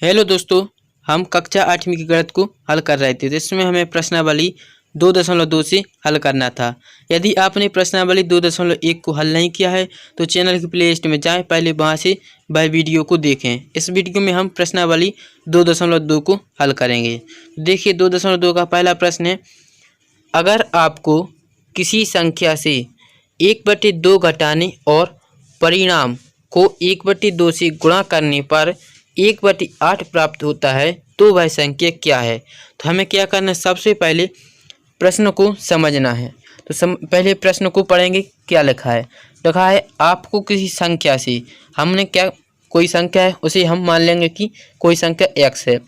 Hello दोस्तों, हम कक्षा 8वीं की गणित को हल कर रहे थे जिसमें हमें प्रश्नावली 2.2 से हल करना था। यदि आपने प्रश्नावली 2.1 को हल नहीं किया है तो चैनल की प्लेलिस्ट में जाएं, पहले वहां से वह वीडियो को देखें। इस वीडियो में हम प्रश्नावली 2.2 को हल करेंगे। देखिए 2.2 का पहला प्रश्न है, अगर आपको किसी संख्या से 1/2 घटाने और परिणाम को 1/2 से गुणा करने पर 1/8 प्राप्त होता है तो वह संख्या क्या है। तो हमें क्या करना है, सबसे पहले प्रश्न को समझना है। तो पहले प्रश्न को पढ़ेंगे। क्या लिखा है, लिखा है आपको किसी संख्या से, हमने क्या कोई संख्या है उसे हम मान लेंगे कि कोई संख्या x है।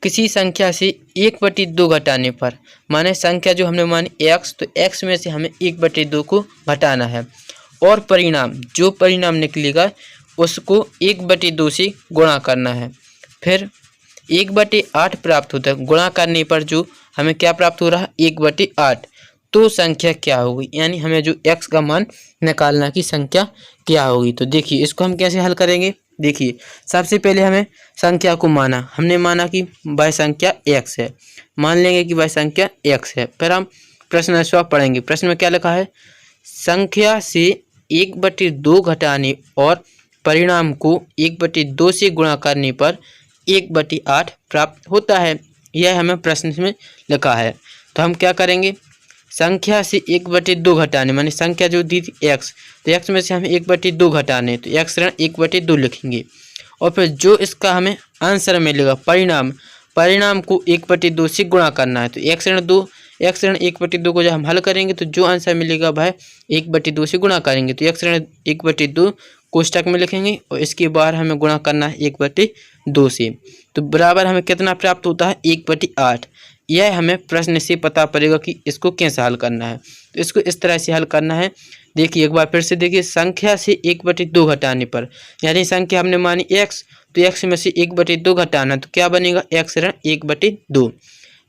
किसी संख्या से 1/2 घटाने पर, माने संख्या जो हमने मानी x, तो x में से हमें 1/2 को घटाना है और परिणाम जो परिणाम निकलेगा उसको 1/2 से गुणा करना है। फिर 1/8 प्राप्त होता है, गुणा करने पर जो हमें क्या प्राप्त हो रहा है 1/8, तो संख्या क्या होगी, यानी हमें जो x का मान निकालना की संख्या क्या होगी। तो देखिए इसको हम कैसे हल करेंगे। देखिए सबसे पहले हमें संख्या को माना, हमने माना कि वह संख्या x है, मान लेंगे कि वह संख्या x है। फिर हम प्रश्न स्व पढ़ेंगे। प्रश्न में क्या लिखा है, संख्या से 1/2 घटाने और परिणाम को 1/2 से गुणा करने पर 1/8 प्राप्त होता है। यह हमें प्रश्न में लिखा है। तो हम क्या करेंगे, संख्या से 1/2 घटाने, माने संख्या जो दी थी x, तो x में से हमें 1/2 घटाने, तो x ऋण 1/2 लिखेंगे। और फिर जो इसका हमें आंसर मिलेगा परिणाम को 1/2 से गुणा करना है। तो x ऋण 1/2 को जब हम हल करेंगे तो जो आंसर मिलेगा वह 1/2 से गुणा करेंगे। तो x ऋण 1/2 कोष्टक में लिखेंगे और इसके बाहर हमें गुणा करना है 1/2 से। तो बराबर हमें कितना प्राप्त होता है 1/8। यह हमें प्रश्न से पता पड़ेगा कि इसको कैसे हल करना है। तो इसको इस तरह से हल करना है। देखिए एक बार फिर से देखिए, संख्या से 1/2 घटाने पर, यानी संख्या हमने मानी x, तो x में से 1/2 घटाना, तो क्या बनेगा x ऋण 1/2।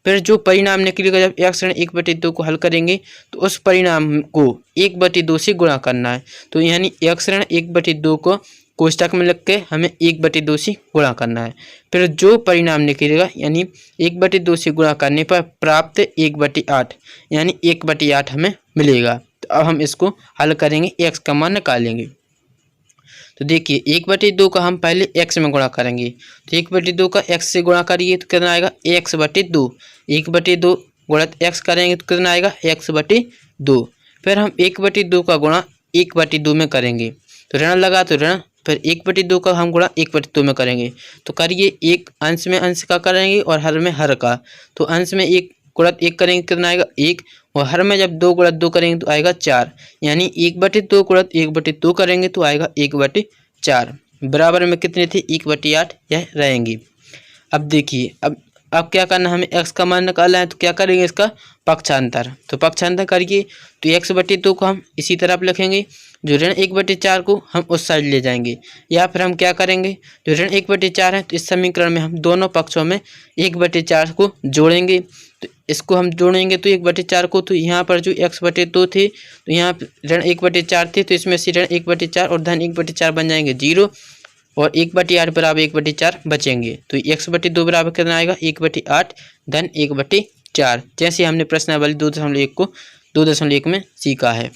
फिर जो परिणाम निकलेगा जब x ऋण 1/2 को हल करेंगे तो उस परिणाम को 1/2 से गुणा करना है। तो यानी x ऋण 1/2 को कोष्टक में लिख के हमें 1/2 से गुणा करना है। फिर जो परिणाम निकलेगा यानी 1/2 से गुणा करने पर प्राप्त 1/8, यानी 1/8 हमें मिलेगा। तो अब हम इसको हल करेंगे, x का मान निकालेंगे। तो देखिए 1/2 का हम पहले x में गुणा करेंगे। तो 1/2 का x से गुणा करिए तो कितना आएगा x/2। 1/2 गुणित x करेंगे तो कितना आएगा x/2। फिर हम 1/2 का गुणा 1/2 में करेंगे, तो ऋण लगा तो ऋण, फिर 1/2 का हम गुणा 1/2 में करेंगे। तो करिए, एक अंश में अंश का करेंगे और हर में हर का। तो अंश में 1 गुणित 1 करेंगे कितना आएगा 1, और हर में जब 2 गुणित 2 करेंगे तो आएगा 4, यानी 1/2 गुणित 1/2 करेंगे तो आएगा 1/4। बराबर में कितने थे 1/8 यह रहेंगे। अब देखिए अब क्या करना, हमें x का मान निकालना है। तो क्या करेंगे, इसका पक्षांतर। तो पक्षांतर करिए, तो 1/2 को हम इसी तरफ लिखेंगे, जो ऋण 1/4 को हम उस साइड ले जाएंगे। या फिर हम क्या करेंगे, जो ऋण 1/4 है तो इस समीकरण में हम दोनों पक्षों में 1/4 को जोड़ेंगे। तो इसको हम जोड़ेंगे तो 1/4 को, तो यहाँ पर जो x/2 थे तो यहाँ ऋण 1/4 थे, तो इसमें से ऋण 1/4 और धन 1/4 बन जाएंगे 0, और 1/8 बराबर 1/4 बचेंगे। तो x/2 बराबर कितना आएगा 1/8 धन 1/4, जैसे हमने प्रश्नावली 2.1 को 2.1 में सीखा है।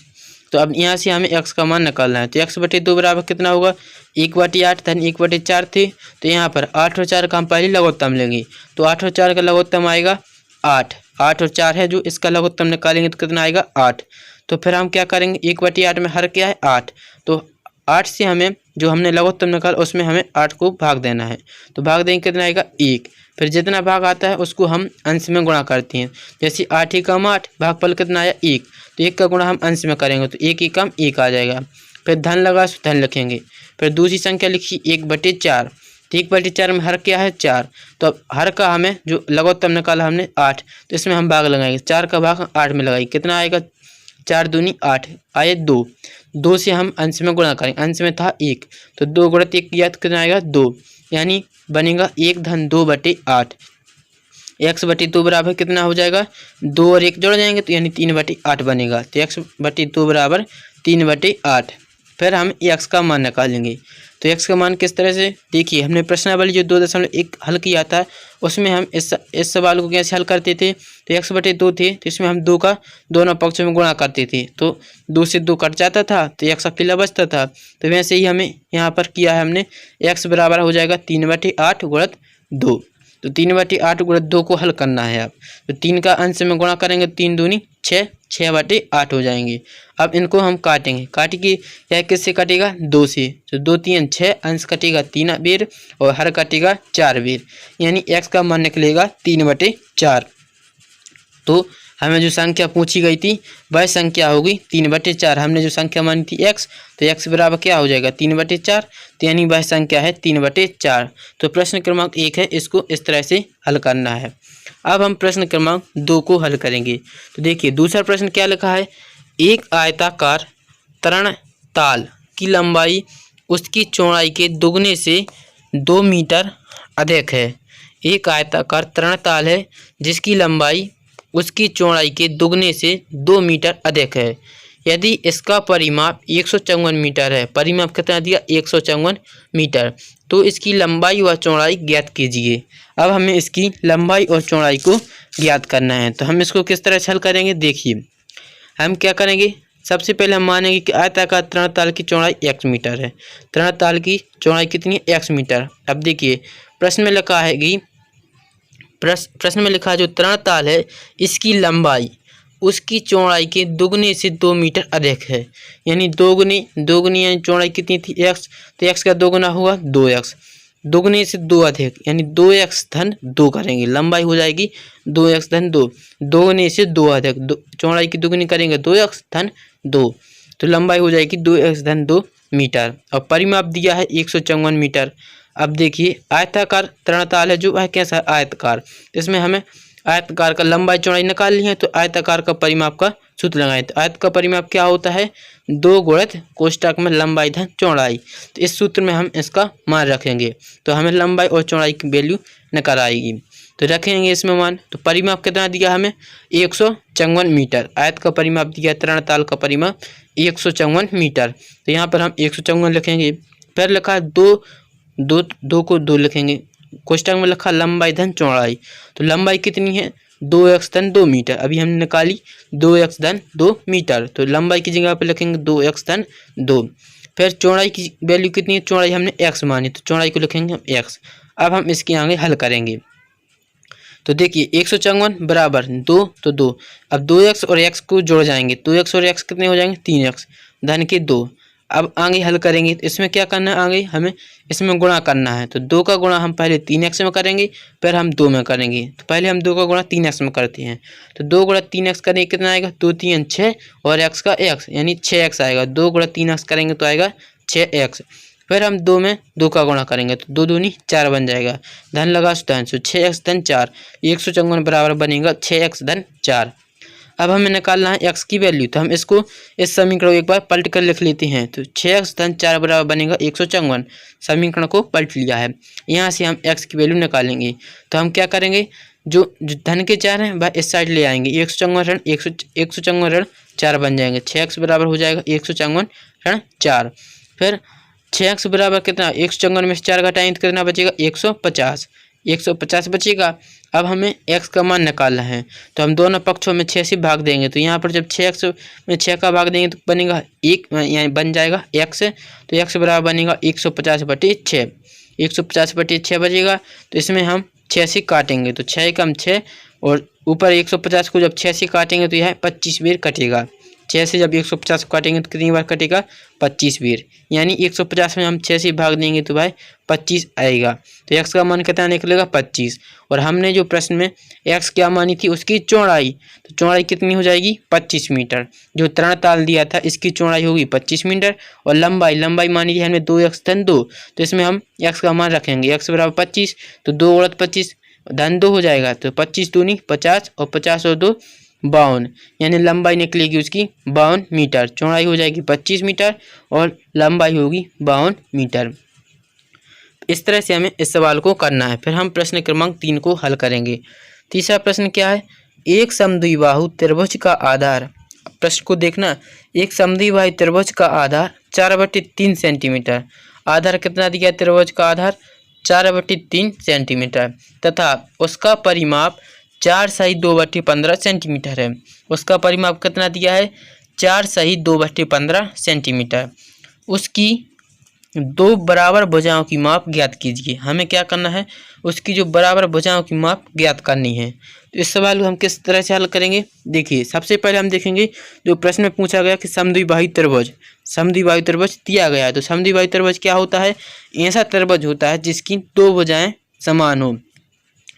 तो अब यहाँ से हमें x का मान निकालना है। तो x/2 बराबर कितना होगा 1/8 धन 1/4 थे, तो यहाँ पर 8 और 4 का हम पहले लघुत्तम लेंगे। तो 8 और 4 का लघुत्तम आएगा 8, 8 और 4 है जो इसका लघुत्तम निकालेंगे तो कितना आएगा 8। तो फिर हम क्या करेंगे, 1/8 में हर क्या है 8, तो 8 से हमें जो हमने लघुत्तम निकाला उसमें हमें 8 को भाग देना है। तो भाग देंगे कितना आएगा 1, फिर जितना भाग आता है उसको हम अंश में गुणा करते हैं। जैसे 8 एकम 8, भागफल कितना आया 1, तो 1 का गुणा हम अंश में करेंगे तो 1 एकम 1 आ जाएगा। फिर धन लगा तो धन लिखेंगे। फिर दूसरी संख्या लिखी 1/4, तो 1/4 में हर क्या है 4, तो अब हर का हमें जो लघुत्तम निकाला हमने 8, तो इसमें हम भाग लगाएंगे, 4 का भाग 8 में लगाएंगे, कितना आएगा 4 दूनी 8 आए 2, 2 से हम अंश में गुणा करेंगे, अंश में था 1, तो 2 गुणित 1 किया तो कितना आएगा 2, यानी बनेगा 1 धन 2/8। x/2 बराबर कितना हो जाएगा 2 और 1 जोड़ जाएंगे तो यानी 3/8 बनेगा। तो x/2 बराबर 3/8। फिर हम x का मान निकालेंगे। तो x का मान किस तरह से, देखिए हमने प्रश्नावली जो 2.1 हल किया था उसमें हम इस सवाल को कैसे हल करते थे, तो x/2 थे तो इसमें हम 2 का दोनों पक्षों में गुणा करते थे, तो 2 से 2 कट जाता था तो x अकेला बचता था। तो वैसे ही हमें यहाँ पर किया है हमने, x बराबर हो जाएगा 3/8 गुणित 2। तो 3/8 गुणित 2 को हल करना है अब, तो 3 का अंश में गुणा करेंगे 3 दूनी 6, 6/8 हो जाएंगे। अब इनको हम काटेंगे, काट के यह किससे कटेगा, 2 से, तो 2 3 6, अंश कटेगा 3 बेर और हर कटेगा 4 बेर, यानी x का मान निकलेगा 3/4। तो हमें जो संख्या पूछी गई थी वह संख्या होगी 3/4। हमने जो संख्या मानी थी x, तो x बराबर क्या हो जाएगा 3/4, तो यानी वह संख्या है 3/4। तो प्रश्न क्रमांक 1 है, इसको इस तरह से हल करना है। अब हम प्रश्न क्रमांक 2 को हल करेंगे। तो देखिए दूसरा प्रश्न क्या लिखा है, एक आयताकार तरणताल की लंबाई उसकी चौड़ाई के दुगने से 2 मीटर अधिक है। एक आयताकार तरणताल है जिसकी लंबाई उसकी चौड़ाई के दुगने से 2 मीटर अधिक है। यदि इसका परिमाप 154 मीटर है, परिमाप कितना दिया 154 मीटर, तो इसकी लंबाई व चौड़ाई ज्ञात कीजिए। अब हमें इसकी लंबाई और चौड़ाई को ज्ञात करना है, तो हम इसको किस तरह से हल करेंगे, देखिए हम क्या करेंगे, सबसे पहले हम मानेंगे कि आयताकार तरणताल की चौड़ाई x मीटर है। तरणताल की चौड़ाई कितनी है, x मीटर। अब देखिए प्रश्न में लिखा है कि प्रश्न में लिखा है जो तरणताल है इसकी लंबाई उसकी चौड़ाई के दुगने से 2 मीटर अधिक है, यानी दोगुनी यानी चौड़ाई कितनी थी x, तो x का दोगुना हुआ 2x, दुगने से 2 अधिक यानी 2x धन 2 करेंगे, लंबाई हो जाएगी 2x धन 2, दोगुने से 2 अधिक, चौड़ाई की दुगनी करेंगे 2x धन 2, तो लंबाई हो जाएगी 2x धन 2 मीटर। और परिमाप दिया है 154 मीटर। अब देखिए आयताकार तरणताल है जो है कैसा आयतकार, इसमें हमें आयतकार का लंबाई चौड़ाई निकालनी है, तो आयताकार का परिमाप का सूत्र लगाएं। तो आयत का परिमाप क्या होता है, 2 गुणित कोष्ठक में लंबाई धन चौड़ाई, तो इस सूत्र में हम इसका मान रखेंगे तो हमें लंबाई और चौड़ाई की वैल्यू निकल आएगी। तो रखेंगे इसमें मान, तो परिमाप कितना दिया हमें 154 मीटर, आयत का परिमाप दिया तरणताल का परिमाप 154 मीटर, तो यहाँ पर हम 154 लिखेंगे। फिर लिखा 2 को 2 लिखेंगे, कोष्ठक में लिखा लंबाई धन चौड़ाई, तो लंबाई कितनी है 2x धन 2 मीटर, अभी हमने निकाली 2x धन 2 मीटर, तो लंबाई की जगह पर लिखेंगे 2x धन 2। फिर चौड़ाई की वैल्यू कितनी है, चौड़ाई हमने x मानी तो चौड़ाई को लिखेंगे हम x। अब हम इसके आगे हल करेंगे, तो देखिए 154 बराबर 2 तो 2, अब 2x और x को जोड़ जाएंगे, 2x और x कितने हो जाएंगे 3x धन के 2। अब आगे हल करेंगे तो इसमें क्या करना है, आगे हमें इसमें गुणा करना है, तो 2 का गुणा हम पहले 3x में करेंगे फिर हम 2 में करेंगे, तो पहले हम 2 का गुणा 3x में करते हैं, तो 2 गुणा 3x करेंगे कितना आएगा 2 3 6 और x का x यानी 6x आएगा, 2 गुणा 3x करेंगे तो आएगा 6x। फिर हम 2 में 2 का गुणा करेंगे तो 2 दूनी 4 बन जाएगा, धन लगा धन, सो 6x धन 4, 154 बराबर बनेगा 6x धन 4। अब हमें निकालना है x की वैल्यू, तो हम इसको इस समीकरण को एक बार पलट कर लिख लेते हैं, तो 6x धन 4 बराबर बनेगा 154, समीकरण को पलट लिया है। यहाँ से हम x की वैल्यू निकालेंगे, तो हम क्या करेंगे, जो धन के 4 हैं वह इस साइड ले आएंगे, 154 ऋण 4 बन जाएंगे, 6x बराबर हो जाएगा 154 ऋण 4। फिर 6x बराबर कितना 154 में से 4 घटाएंगे तो कितना बचेगा 150 बचेगा। अब हमें x का मान निकालना है, तो हम दोनों पक्षों में 6 से भाग देंगे, तो यहाँ पर जब 6x में 6 का भाग देंगे तो बनेगा 1 यानी बन जाएगा x, तो x बराबर बनेगा 150/6, 150/6 बचेगा। तो इसमें हम 6 से काटेंगे, तो 6 कम 6 और ऊपर 150 को जब 6 से काटेंगे तो यह 25 बेर कटेगा, 6 से जब 150 को काटेंगे तो कितनी बार कटेगा 25 बेर, यानी 150 में हम 6 से भाग देंगे तो भाई 25 आएगा, तो x का मान कितना निकलेगा 25। और हमने जो प्रश्न में x क्या मानी थी उसकी चौड़ाई, तो चौड़ाई कितनी हो जाएगी 25 मीटर, जो तरणताल दिया था इसकी चौड़ाई होगी 25 मीटर, और लंबाई मानी थी हमने 2x धन 2, तो इसमें हम x का मान रखेंगे, x बराबर 25, तो 2 गुणित 25 धन 2 हो जाएगा, तो 25 दूनी 50 और 50 और 2 52, यानी लंबाई निकलेगी उसकी 52 मीटर, चौड़ाई हो जाएगी 25 मीटर और लंबाई होगी 52 मीटर। इस तरह से हमें इस सवाल को करना है। फिर हम प्रश्न क्रमांक 3 को हल करेंगे। तीसरा प्रश्न क्या है, एक समद्विबाहु त्रिभुज का आधार, प्रश्न को देखना, एक समद्विबाहु त्रिभुज का आधार 4/3 सेंटीमीटर आधार कितना दिया है त्रिभुज का आधार 4/3 सेंटीमीटर तथा उसका परिमाप 4/2/15 सेंटीमीटर है। उसका परिमाप कितना दिया है 4/2/15 सेंटीमीटर। उसकी दो बराबर भुजाओं की माप ज्ञात कीजिए। हमें क्या करना है, उसकी जो बराबर भुजाओं की माप ज्ञात करनी है। तो इस सवाल को हम किस तरह से हल करेंगे, देखिए सबसे पहले हम देखेंगे जो प्रश्न में पूछा गया कि समद्विबाहु त्रिभुज दिया गया है। तो समद्विबाहु त्रिभुज क्या होता है, ऐसा त्रिभुज होता है जिसकी दो भुजाएं समान हो।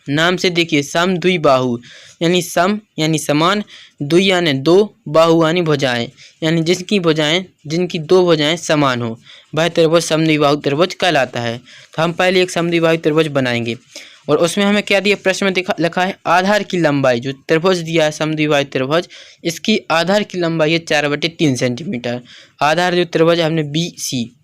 नाम से देखिए समद्विबाहु यानी सम यानी समान, द्वि यानी दो, बाहु यानी भुजाएं, यानी जिनकी दो भुजाएं समान हो, वह त्रिभुज समद्विबाहु त्रिभुज कहलाता है। तो हम पहले एक समद्विबाहु त्रिभुज बनाएंगे और उसमें हमें क्या दिया, प्रश्न में लिखा है आधार की लंबाई, जो त्रिभुज दिया है समद्विबाहु त्रिभुज, इसकी आधार की लंबाई है 4/3 सेंटीमीटर। आधार जो त्रिभुज हमने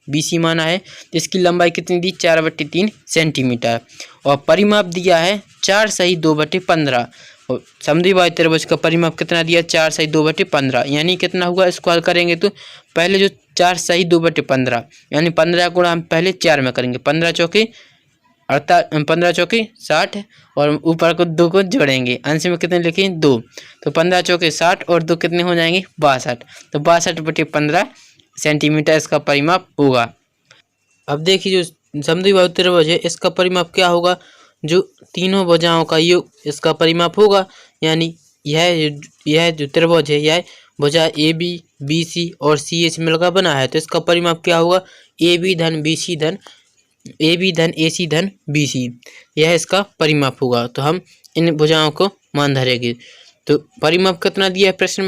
BC माना है, तो इसकी लंबाई कितनी दी 4/3 सेंटीमीटर और परिमाप दिया है 4/2/15। और समद्विबाहु त्रिभुज का परिमाप कितना दिया 4/2/15, यानी कितना हुआ, इसको हल करेंगे तो पहले जो 4/2/15 यानी 15 गुणा हम पहले 4 में करेंगे, 15 चौके 60 और ऊपर को 2 को जोड़ेंगे, अंश में कितने लिखे 2, तो 15 चौके 60 और 2 कितने हो जाएंगे 62, तो 62/15 सेंटीमीटर इसका परिमाप होगा। अब देखिए जो समद्विबाहु त्रिभुज है इसका परिमाप क्या होगा, जो तीनों भुजाओं का योग इसका परिमाप होगा, यानी यह जो त्रिभुज है यह भुजा AB BC और CH मिलकर बना है। तो इसका परिमाप क्या होगा, AB धन AC धन BC, यह इसका परिमाप होगा। तो हम इन भुजाओं को मान धरेंगे। तो परिमाप कितना दिया है प्रश्न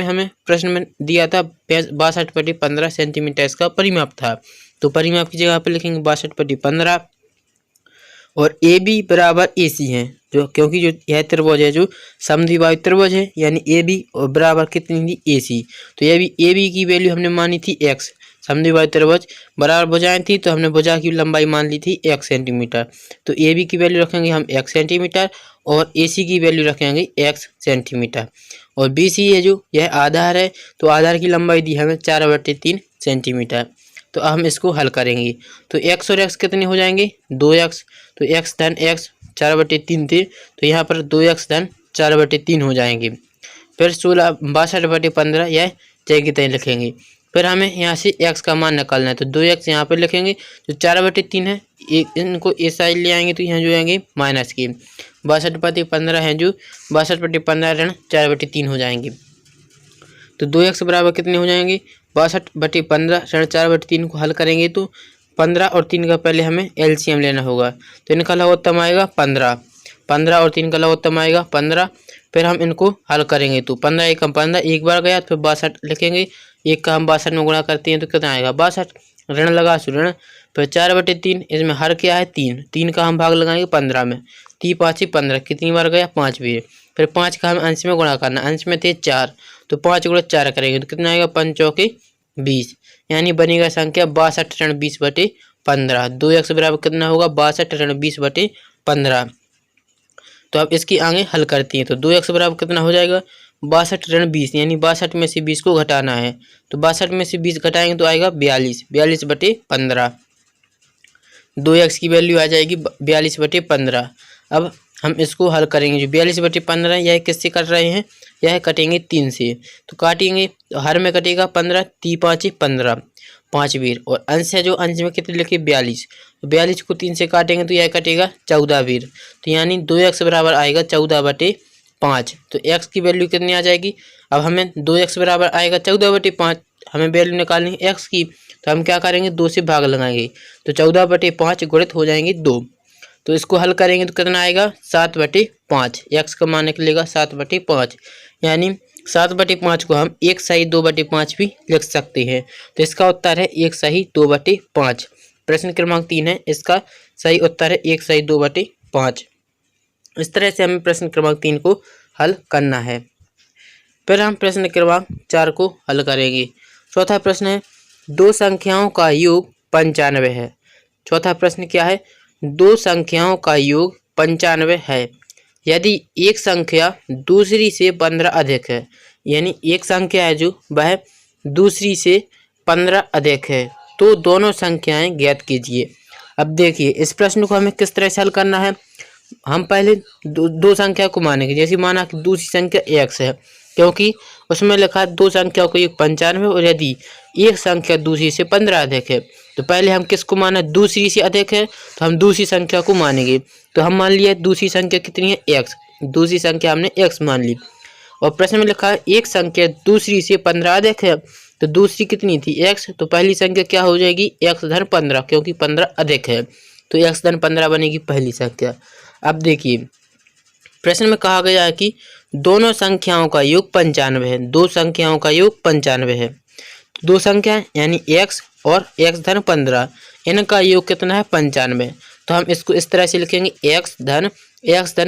में दिया था 62/15 सेंटीमीटर इसका परिमाप था। तो परिमाप की जगह पे लिखेंगे 62/15 और AB बराबर AC है, जो क्योंकि जो यह त्रिभुज है जो समद्विबाहु त्रिभुज है, यानी AB और बराबर कितनी थी AC। तो ये भी AB की वैल्यू हमने मानी थी x, समद्विबाहु त्रिभुज बराबर भुजाएं थी तो हमने भुजा की लंबाई मान ली थी 1 सेंटीमीटर। तो AB की वैल्यू रखेंगे हम 1 सेंटीमीटर और AC की वैल्यू रखेंगे 1 सेंटीमीटर। और BC है जो यह आधार है, तो आधार की लंबाई दी हमें 4/3 सेंटीमीटर। तो हम इसको हल करेंगे तो x और x कितने हो जाएंगे 2x, तो x धन x 4/3 थे, तो यहाँ पर 2x धन 4/3 हो जाएंगे। फिर 62/15 यह जय की तय लिखेंगे। फिर हमें यहाँ से x का मान निकालना है, तो 2x यहाँ पर लिखेंगे, जो 4/3 है इनको इस साइड ले आएंगे तो यहाँ जो आएंगे माइनस के 62/15 है, जो 62/15 ऋण 4/3 हो जाएंगे। तो 2x बराबर कितने हो जाएंगे 62/15 ऋण 4/3 को हल करेंगे तो 15 और 3 का पहले हमें LCM लेना होगा। तो इनका लघुत्तम आएगा 15 और 3 का लघुत्तम आएगा 15। फिर हम इनको हल करेंगे तो 15 एकम 15 एक बार गया, फिर 62 लिखेंगे, एक का हम 62 में गुणा करते हैं तो कितना आएगा 62, ऋण लगा ऋण, फिर 4/3 इसमें हर क्या है 3 का हम भाग लगाएंगे 15 में, 3 5 15 कितनी बार गया 5 भी। फिर 5 का हम अंश में गुणा करना, अंश में थे 4 तो 5 गुणा 4 करेंगे तो कितना आएगा 5 चौके 20, यानी बनेगा संख्या 62 ऋण 20/15। 2x बराबर कितना होगा 62 ऋण 20/15। तो अब इसकी आगे हल करती हैं तो 2x बराबर कितना हो जाएगा 62 ऋण 20, यानी 62 में से 20 को घटाना है, तो 62 में से 20 घटाएंगे तो आएगा 42/15। 2x की वैल्यू आ जाएगी 42/15। अब हम इसको हल करेंगे, जो 42/15 यह किससे कट रहे हैं, यह कटेंगे 3 से, तो काटेंगे तो हर में कटेगा 15, 3 5 15 5 वीर, और अंश है जो अंश में कितने लिखे 42, तो 42 को 3 से काटेंगे तो यह कटेगा 14 वीर, तो यानी 2x बराबर आएगा 14/5। तो x की वैल्यू कितनी आ जाएगी, अब हमें 2x बराबर आएगा 14/5, हमें वैल्यू निकालनी है x की, तो हम क्या करेंगे 2 से भाग लगाएंगे, तो 14/5 गुणित हो जाएंगे 2, तो इसको हल करेंगे तो कितना आएगा 7/5, x का मान निकलेगा 7/5, यानी 7/5 को हम 1 सही 2/5 भी लिख सकते हैं। तो इसका उत्तर है 1 सही 2/5। प्रश्न क्रमांक 3 है, इसका सही उत्तर है 1 सही 2/5। इस तरह से हमें प्रश्न क्रमांक 3 को हल करना है। फिर हम प्रश्न क्रमांक 4 को हल करेंगे। चौथा प्रश्न है, दो संख्याओं का योग 95 है। चौथा प्रश्न क्या है, दो संख्याओं का योग 95 है यदि एक संख्या दूसरी से 15 अधिक है, यानी एक संख्या है जो वह दूसरी से 15 अधिक है, तो दोनों संख्याएं ज्ञात कीजिए। अब देखिए इस प्रश्न को हमें किस तरह से हल करना है। हम पहले दो संख्या को मानेंगे। जैसे माना कि दूसरी संख्या x है, क्योंकि उसमें लिखा है दो संख्याओं को योग 95, और यदि एक संख्या दूसरी से 15 अधिक है तो पहले हम किसको माना, दूसरी से अधिक है तो हम दूसरी संख्या को मानेंगे। तो हम मान लिया दूसरी संख्या कितनी है, x। दूसरी संख्या हमने x मान ली। और प्रश्न में लिखा है एक संख्या दूसरी से 15 अधिक है, तो दूसरी कितनी थी, x। तो पहली संख्या क्या हो जाएगी, x धन 15, क्योंकि 15 अधिक है तो x धन 15 बनेगी पहली संख्या। अब देखिए प्रश्न में कहा गया है कि दोनों संख्याओं का योग 95 है। दो संख्याओं का योग 95 है। दो संख्या यानी x और x धन 15, इनका योग कितना है, 95। तो हम इसको इस तरह से लिखेंगे x धन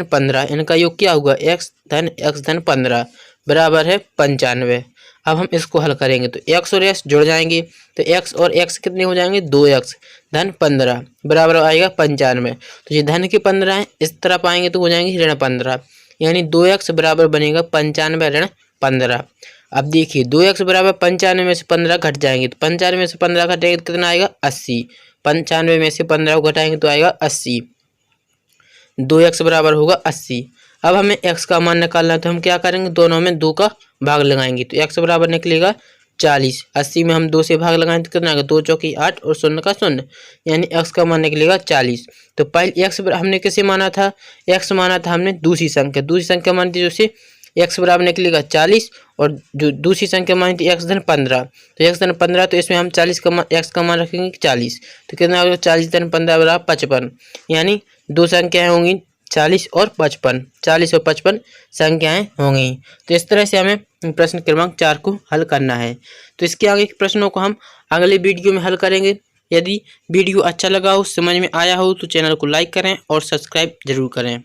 15, इनका योग क्या होगा, x धन 15 बराबर है 95। अब हम इसको हल करेंगे तो x और x जुड़ जाएंगे, तो x और x कितने हो जाएंगे, 2x धन 15 बराबर आएगा 95। तो ये धन के 15 है, इस तरफ आएंगे तो हो जाएंगे ऋण 15, यानी 2x बराबर बनेगा 95 ऋण 15। अब देखिए 2x बराबर 95 में से 15 घट जाएंगे, तो 95 में से 15 घटाएंगे तो कितना आएगा, 80। 95 में से 15 को घटाएंगे तो आएगा 80। 2x बराबर होगा 80। अब हमें x का मान निकालना है, तो हम क्या करेंगे, दोनों में 2 का भाग लगाएंगे तो x बराबर निकलेगा 40। 80 में हम 2 से भाग लगाएंगे तो कितना आएगा, 2 चौकी 8 और 0 का 0, यानी x का मान निकलेगा 40। तो पहले x हमने किसे माना था, x माना था हमने दूसरी संख्या मानी थी, जैसे x बराबर निकलेगा 40, और जो दूसरी संख्या मानी थी x धन 15, तो x धन 15, तो इसमें हम 40 का x का मान रखेंगे 40, तो कितना होगा, 40 धन 15 बराबर 55, यानी दो संख्याएं होंगी 40 और 55, 40 और 55 संख्याएं होंगी। तो इस तरह से हमें प्रश्न क्रमांक 4 को हल करना है। तो इसके आगे के प्रश्नों को हम अगले वीडियो में हल करेंगे। यदि वीडियो अच्छा लगा हो, समझ में आया हो, तो चैनल को लाइक करें और सब्सक्राइब जरूर करें।